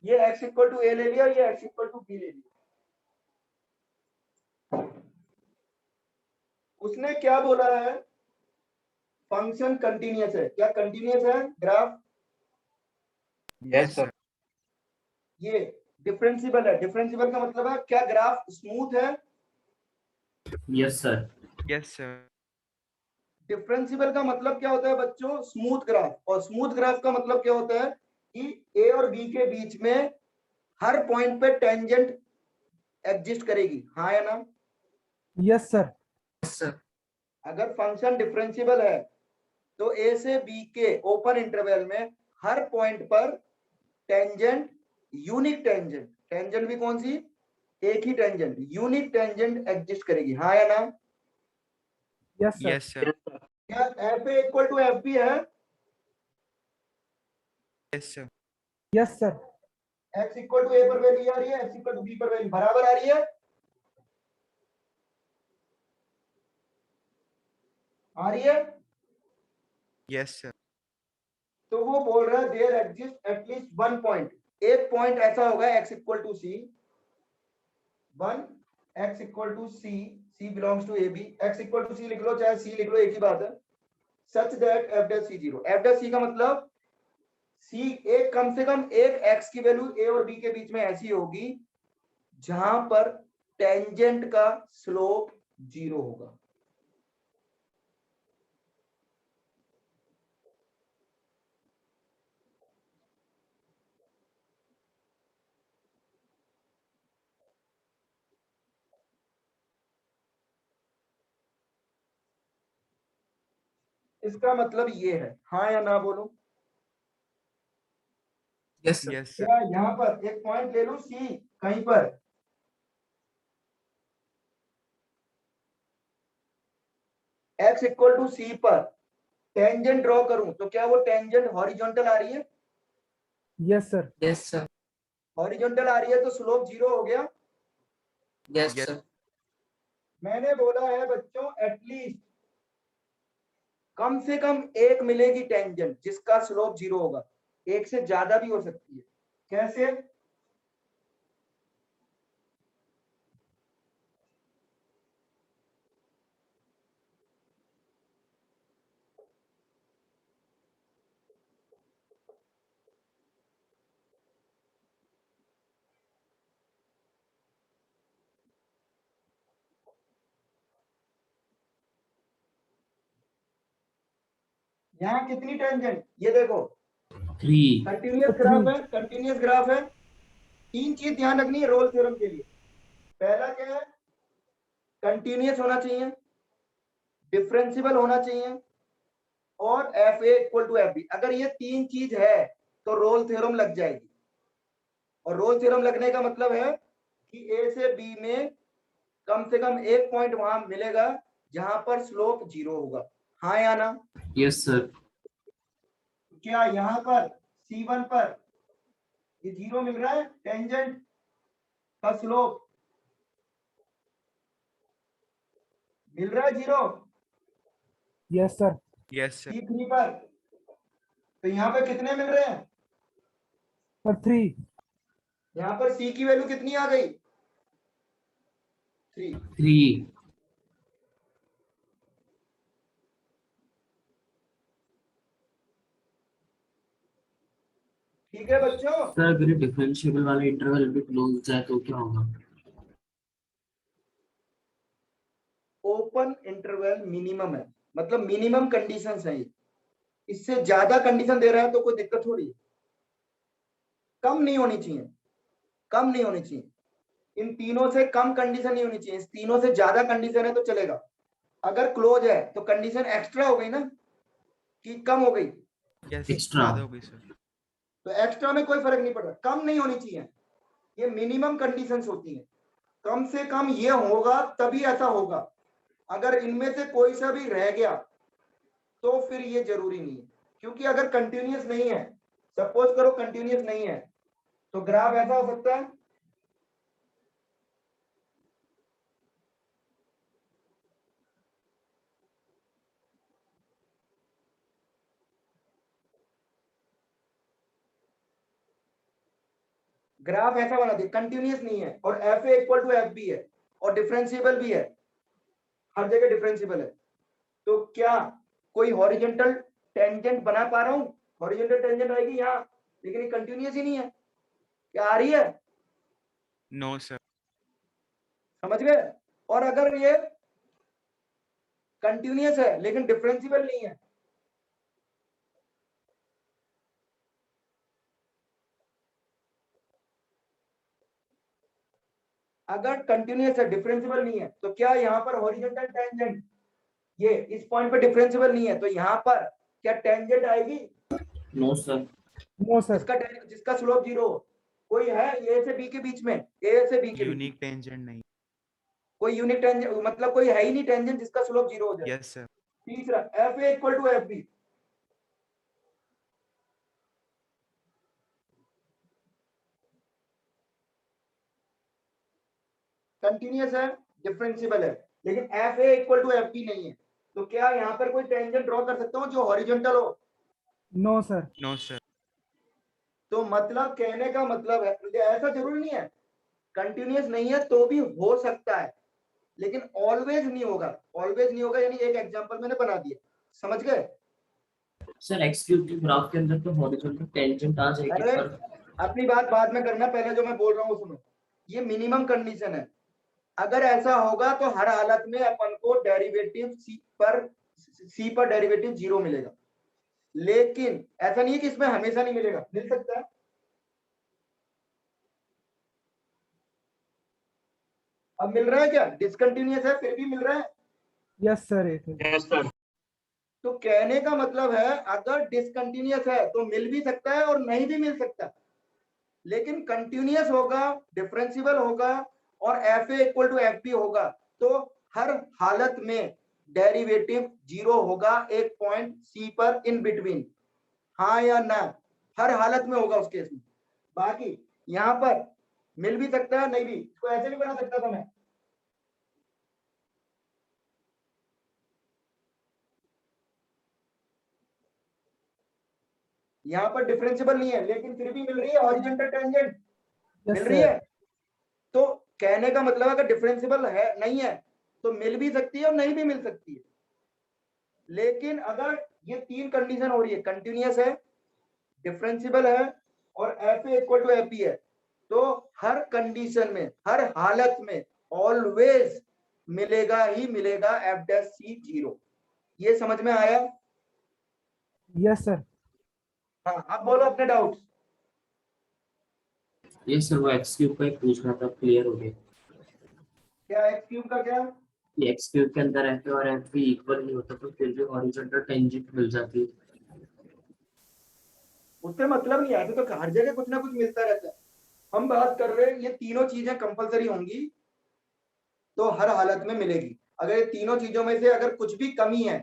ये x इक्वल टू ए ले लिया, ये x इक्वल टू बी ले लिया। उसने क्या बोला है? फंक्शन कंटिन्यूअस है। क्या कंटिन्यूअस है ग्राफ? Yes sir. ये डिफरेंशिबल है। डिफरेंशिबल का मतलब है क्या ग्राफ स्मूथ है? Yes sir. Yes sir. Differentiable का मतलब क्या होता है बच्चों? Smooth graph. और स्मूथ ग्राफ का मतलब क्या होता है कि ए और बी के बीच में हर पॉइंट पे टेंजेंट एग्जिस्ट करेगी, हाँ या ना? Yes, sir. अगर फंक्शन डिफरेंशिबल है तो ए से बी के ओपन इंटरवल में हर पॉइंट पर टेंजेंट, यूनिक टेंजेंट, टेंजेंट भी कौन सी? एक ही टेंजेंट, यूनिक टेंजेंट एग्जिस्ट करेगी, हाँ या ना? Yes, sir. Yes sir. क्या F A equal to F B है? Yes sir. Yes, sir. X equal to A पर वैल्यू आ रही है, एक्स इक्वल टू बी पर वैल्यू बराबर आ रही है, आ रही है। Yes sir. तो वो बोल रहा है there exist at least one point, एक पॉइंट ऐसा होगा X equal to C, one X equal to C, C belongs to A B, X equal to C लिख लो चाहे सी लिख लो, एक ही बात है। Such that F dash C zero. F dash C का मतलब सी एक, कम से कम एक एक्स की वैल्यू ए और बी के बीच में ऐसी होगी जहां पर टेंजेंट का स्लोप जीरो होगा। इसका मतलब ये है, हाँ या ना बोलो? Yes sir. क्या यहाँ पर एक पॉइंट ले लूं सी कहीं पर, x इक्वल टू सी पर टेंजेंट ड्रॉ करूं तो क्या वो टेंजेंट हॉरिजॉन्टल आ रही है? Yes, sir. Yes sir. Horizontal आ रही है तो स्लोप जीरो हो गया। Yes Yes. सर। मैंने बोला है बच्चों एटलीस्ट कम से कम एक मिलेगी टेंजेंट जिसका स्लोप जीरो होगा, एक से ज्यादा भी हो सकती है। कैसे? यहाँ कितनी टेंजेंट, ये देखो 3। कंटिन्यूअस ग्राफ है, कंटिन्यूअस ग्राफ है। तीन चीज ध्यान रखनी है रोल थ्योरम के लिए। पहला क्या है? कंटिन्यूअस होना चाहिए, डिफरेंशिबल होना चाहिए, और f A equal to F b. अगर ये तीन चीज है तो रोल थ्योरम लग जाएगी। और रोल थ्योरम लगने का मतलब है कि ए से बी में कम से कम एक पॉइंट वहां मिलेगा जहां पर स्लोप जीरो होगा, हाँ या ना? Yes sir. क्या यहाँ पर C1 पर ये जीरो मिल रहा है टेंजेंट का स्लोप मिल रहा है zero? Yes, sir. Yes sir. C3 पर तो यहाँ पे कितने मिल रहे हैं? For 3. यहाँ पर C की वैल्यू कितनी आ गई? 3। 3। ठीक है बच्चों? सर अगर डिफरेंशिएबल वाला इंटरवल भी क्लोज जाए तो क्या होगा? ओपन इंटरवल मिनिमम है, मतलब मिनिमम कंडीशंस है ये। इससे ज्यादा कंडीशन दे रहा है तो कोई दिक्कत हो रही है, कम नहीं होनी चाहिए, कम नहीं होनी चाहिए। इन तीनों से कम कंडीशन नहीं होनी चाहिए, इस तीनों से ज्यादा कंडीशन है तो चलेगा। अगर क्लोज है तो कंडीशन एक्स्ट्रा हो गई ना कि कम हो गई, Yes, Extra. ज़्यादा हो गई सर। तो एक्स्ट्रा में कोई फर्क नहीं पड़ रहा, कम नहीं होनी चाहिए। ये मिनिमम कंडीशंस होती हैं, कम से कम ये होगा तभी ऐसा होगा। अगर इनमें से कोई सा भी रह गया तो फिर ये जरूरी नहीं है, क्योंकि अगर कंटिन्यूअस नहीं है, सपोज करो कंटिन्यूअस नहीं है, तो ग्राफ ऐसा हो सकता है, ग्राफ ऐसा बना दिया कंटिन्यूअस नहीं है और f A equal to F B है और डिफरेंशिएबल भी है, हर जगह डिफरेंशिएबल है, तो क्या कोई हॉरिजॉन्टल टेंजेंट बना पा रहा हूं? हॉरिजॉन्टल टेंजेंट आएगी यहाँ, लेकिन ये कंटिन्यूअस ही नहीं है, क्या आ रही है? No sir. समझ गए? और अगर ये कंटिन्यूअस है लेकिन डिफरेंशिएबल नहीं है, अगर कंटिन्यूअस है डिफरेंशिएबल नहीं है, तो क्या यहाँ पर हॉरिजॉन्टल टेंजेंट ये इस पॉइंट पे डिफरेंशिएबल नहीं है, तो यहाँ पर क्या टेंजेंट आएगी? No sir. No sir. जिसका स्लोप 0 हो? कोई है ए से बी के बीच में, ए से बी के बीच में यूनिक टेंजेंट नहीं। कोई यूनिक टेंजेंट, मतलब कोई है ही नहीं टेंजेंट जिसका स्लोप 0 हो जाए। Yes sir. तीसरा F A equal to F B, continuous है डिफरेंशिएबल है, लेकिन F A equal to F B नहीं है, तो क्या यहाँ पर कोई टेंजेंट ड्रॉ कर सकता हूँ जो हॉरिजॉन्टल हो? No sir. No sir. तो मतलब कहने का मतलब है, ऐसा जरूरी नहीं है, कंटिन्यूअस नहीं है तो भी हो सकता है, लेकिन ऑलवेज नहीं होगा। ऑलवेज नहीं होगा यानी एक एग्जांपल मैंने बना दिया, समझ गए? सर एक्स क्यूब के ग्राफ के अंदर तो हॉरिजॉन्टल टेंजेंट आ जाएगी अरे पर अपनी बात बाद में करना, पहले जो मैं बोल रहा हूँ सुनो, ये मिनिमम कंडीशन है। अगर ऐसा होगा तो हर हालत में अपन को डेरिवेटिव सी पर डेरिवेटिव 0 मिलेगा, लेकिन ऐसा नहीं है कि इसमें हमेशा नहीं मिलेगा, मिल सकता है। अब मिल रहा है क्या? डिसकंटिन्यूअस है फिर भी मिल रहा है। Yes sir. Yes sir. तो कहने का मतलब है अगर डिसकंटिन्यूअस है तो मिल भी सकता है और नहीं भी मिल सकता, लेकिन कंटिन्यूअस होगा, डिफरेंशिएबल होगा और f A equal to F b होगा, तो हर हालत में डेरिवेटिव 0 होगा एक पॉइंट सी पर इन बिटवीन, हाँ या ना? हर हालत में होगा उस केस में। बाकी यहां पर मिल भी सकता है, नहीं भी, इसको ऐसे भी बना सकता था मैं, यहाँ पर डिफरेंशिएबल नहीं है लेकिन फिर भी मिल रही है हॉरिजॉन्टल टेंजेंट, यस मिल रही सर। है। तो कहने का मतलब अगर डिफरेंशिएबल है नहीं है तो मिल भी सकती है और नहीं भी मिल सकती है, लेकिन अगर ये तीन कंडीशन हो रही है, कंटिन्यूअस है, डिफरेंशिएबल है और f A equal to F B है, तो हर कंडीशन में, हर हालत में ऑलवेज मिलेगा ही मिलेगा एफ डैश सी 0। ये समझ में आया? Yes sir. हाँ, अब बोलो अपने डाउट्स। ये सर वो एक्स क्यूब का ही पूछना था, क्लियर हो गया। क्या एक्स क्यूब का क्या? ये एक्स क्यूब के अंदर एफ और एफ भी इक्वल नहीं होता तो फिर भी हॉरिजॉन्टल टेंजेंट मिल जाती है। उससे मतलब नहीं है, ऐसे तो हर जगह कुछ ना कुछ मिलता रहता है। हम बात कर रहे हैं ये तीनों चीजें कंपलसरी होंगी तो हर हालत में मिलेगी। अगर ये तीनों चीजों में से अगर कुछ भी कमी है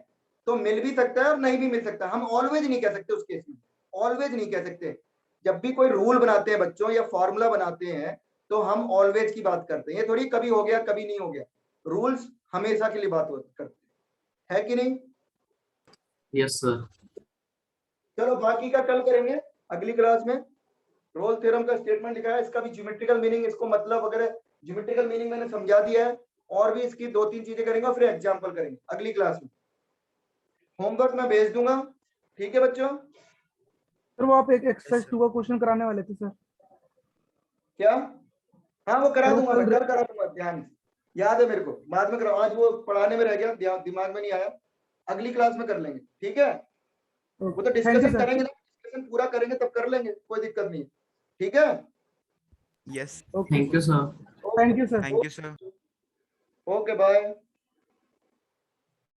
तो मिल भी सकता है और नहीं भी मिल सकता। हम ऑलवेज नहीं कह सकते उस केस में, ऑलवेज नहीं कह सकते। जब भी कोई रूल बनाते हैं बच्चों या फॉर्मूला बनाते हैं तो हम ऑलवेज की बात करते हैं, ये थोड़ी कभी हो गया कभी नहीं हो गया। रूल्स हमेशा के लिए बात करते हैं, है कि नहीं? Yes sir. चलो बाकी का कल करेंगे अगली क्लास में। रोल थ्योरम का स्टेटमेंट लिखा है, इसका भी ज्योमेट्रिकल मीनिंग, इसको मतलब वगैरह ज्योमेट्रिकल मीनिंग मैंने समझा दिया है, और भी इसकी 2-3 चीजें करेंगे और फिर एग्जांपल करेंगे अगली क्लास में। होमवर्क मैं भेज दूंगा, ठीक है बच्चों? सर वो आप एक एक्सरसाइज 2 का क्वेश्चन कराने वाले थे सर। क्या? हाँ वो करा वो दूंगा, कल मैं कल करा दूंगा ध्यान से। याद है मेरे को, बाद में कराओ, आज वो पढ़ाने में रह गया, दिमाग में नहीं आया, अगली क्लास में कर लेंगे, ठीक है? वो तो थैंक यू डिस्कशन सर। करेंगे ना, डिस्कशन पूरा करेंगे तब कर लेंगे, कोई दिक्कत नहीं है, ठीक है? Yes. Okay thank you sir. Thank you sir. Thank you, sir. Okay bye.